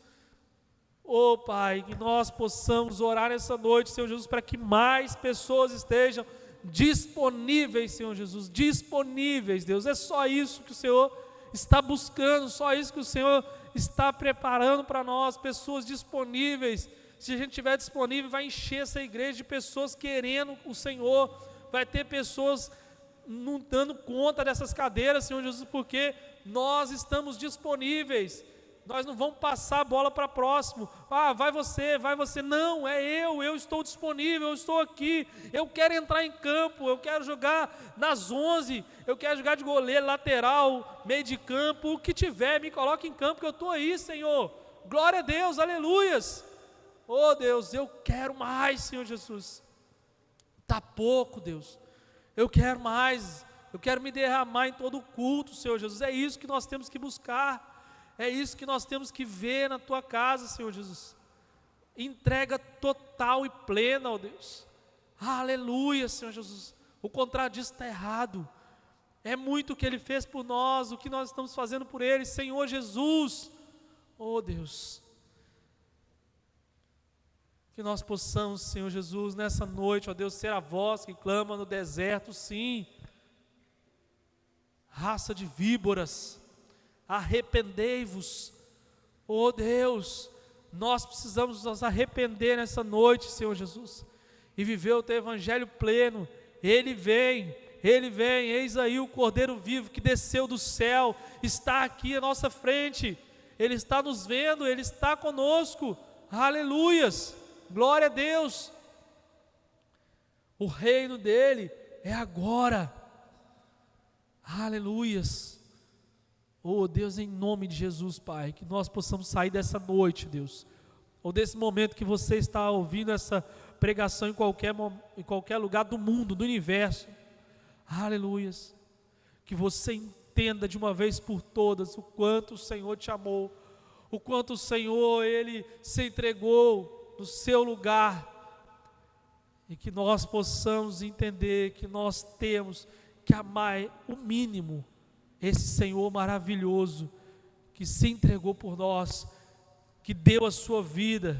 Oh Pai, que nós possamos orar nessa noite, Senhor Jesus, para que mais pessoas estejam disponíveis, Senhor Jesus, disponíveis, Deus. É só isso que o Senhor está buscando, só isso que o Senhor está preparando para nós, pessoas disponíveis. Se a gente estiver disponível, vai encher essa igreja de pessoas querendo o Senhor. Vai ter pessoas não dando conta dessas cadeiras, Senhor Jesus, porque nós estamos disponíveis. Nós não vamos passar a bola para próximo. Vai você. Não, é eu estou disponível, eu estou aqui. Eu quero entrar em campo, eu quero jogar nas 11, eu quero jogar de goleiro, lateral, meio de campo, o que tiver, me coloque em campo, que eu estou aí, Senhor. Glória a Deus, aleluias. Oh Deus, eu quero mais, Senhor Jesus. Está pouco, Deus. Eu quero mais, eu quero me derramar em todo o culto, Senhor Jesus. É isso que nós temos que buscar. É isso que nós temos que ver na Tua casa, Senhor Jesus. Entrega total e plena, ó Deus. Aleluia, Senhor Jesus. O contrário disso está errado. É muito o que Ele fez por nós, o que nós estamos fazendo por Ele, Senhor Jesus. Oh Deus. Que nós possamos, Senhor Jesus, nessa noite, ó Deus, ser a voz que clama no deserto, sim. Raça de víboras, arrependei-vos. Oh Deus, nós precisamos nos arrepender nessa noite, Senhor Jesus, e viver o Teu evangelho pleno. Ele vem, eis aí o Cordeiro vivo que desceu do céu, está aqui à nossa frente, Ele está nos vendo, Ele está conosco. Aleluias, glória a Deus. O reino dEle é agora. Aleluias. Oh Deus, em nome de Jesus, Pai, que nós possamos sair dessa noite, Deus, ou desse momento que você está ouvindo essa pregação em qualquer lugar do mundo, do universo. Aleluias. Que você entenda de uma vez por todas o quanto o Senhor te amou, o quanto o Senhor, Ele se entregou no seu lugar, e que nós possamos entender que nós temos que amar o mínimo esse Senhor maravilhoso, que se entregou por nós, que deu a sua vida.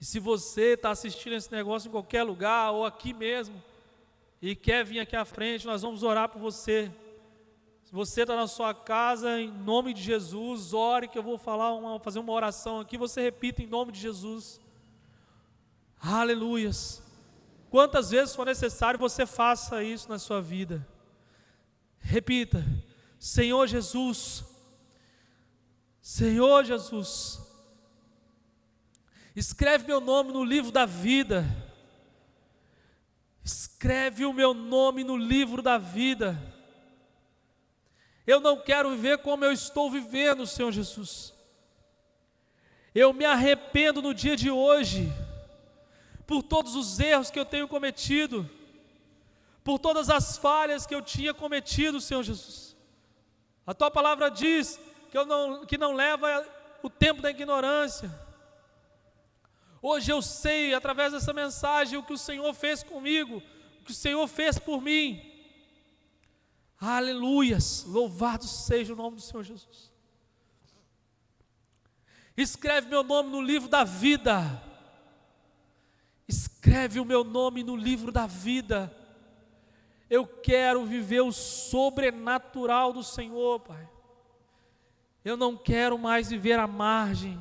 E se você está assistindo esse negócio em qualquer lugar, ou aqui mesmo, e quer vir aqui à frente, nós vamos orar por você. Se você está na sua casa, em nome de Jesus, ore, que eu vou fazer uma oração aqui, você repita em nome de Jesus. Aleluias. Quantas vezes for necessário, você faça isso na sua vida. Repita: Senhor Jesus, Senhor Jesus, escreve meu nome no livro da vida. Escreve o meu nome no livro da vida. Eu não quero viver como eu estou vivendo, Senhor Jesus. Eu me arrependo no dia de hoje por todos os erros que eu tenho cometido, por todas as falhas que eu tinha cometido, Senhor Jesus. A Tua palavra diz que não leva o tempo da ignorância. Hoje eu sei, através dessa mensagem, o que o Senhor fez comigo, o que o Senhor fez por mim. Aleluias, louvado seja o nome do Senhor Jesus. Escreve meu nome no livro da vida. Escreve o meu nome no livro da vida. Eu quero viver o sobrenatural do Senhor, Pai. Eu não quero mais viver à margem.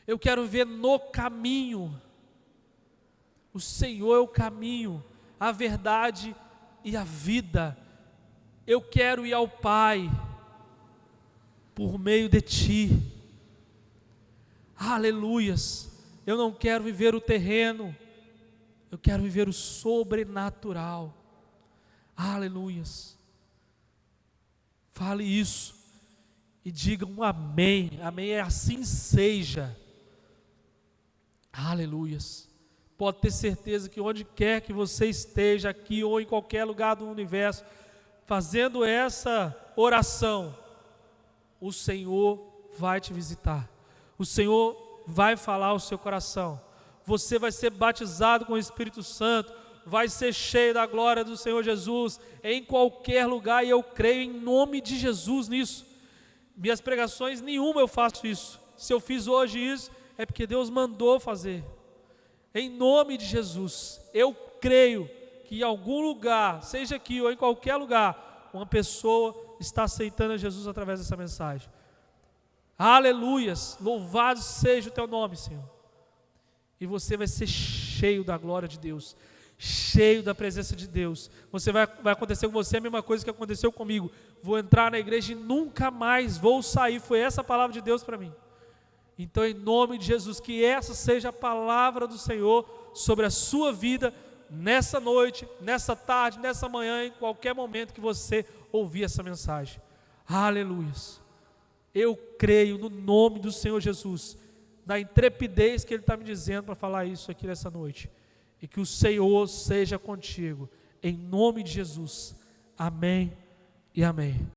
Eu quero viver no caminho. O Senhor é o caminho, a verdade e a vida. Eu quero ir ao Pai por meio de Ti. Aleluias. Eu não quero viver o terreno, eu quero viver o sobrenatural. Aleluias. Fale isso e diga um amém. Amém, é assim seja. Aleluias. Pode ter certeza que onde quer que você esteja, aqui ou em qualquer lugar do universo, fazendo essa oração, o Senhor vai te visitar. O Senhor vai falar ao seu coração. Você vai ser batizado com o Espírito Santo, vai ser cheio da glória do Senhor Jesus, em qualquer lugar, e eu creio em nome de Jesus nisso. Minhas pregações, nenhuma eu faço isso. Se eu fiz hoje isso, é porque Deus mandou fazer. Em nome de Jesus, eu creio que em algum lugar, seja aqui ou em qualquer lugar, uma pessoa está aceitando a Jesus através dessa mensagem. Aleluias, louvado seja o Teu nome, Senhor. E você vai ser cheio da glória de Deus, cheio da presença de Deus. Vai acontecer com você a mesma coisa que aconteceu comigo. Vou entrar na igreja e nunca mais vou sair. Foi essa a palavra de Deus para mim. Então, em nome de Jesus, que essa seja a palavra do Senhor sobre a sua vida, nessa noite, nessa tarde, nessa manhã, em qualquer momento que você ouvir essa mensagem. Aleluias. Eu creio no nome do Senhor Jesus, na intrepidez que Ele está me dizendo para falar isso aqui nessa noite. E que o Senhor seja contigo, em nome de Jesus. Amém e amém.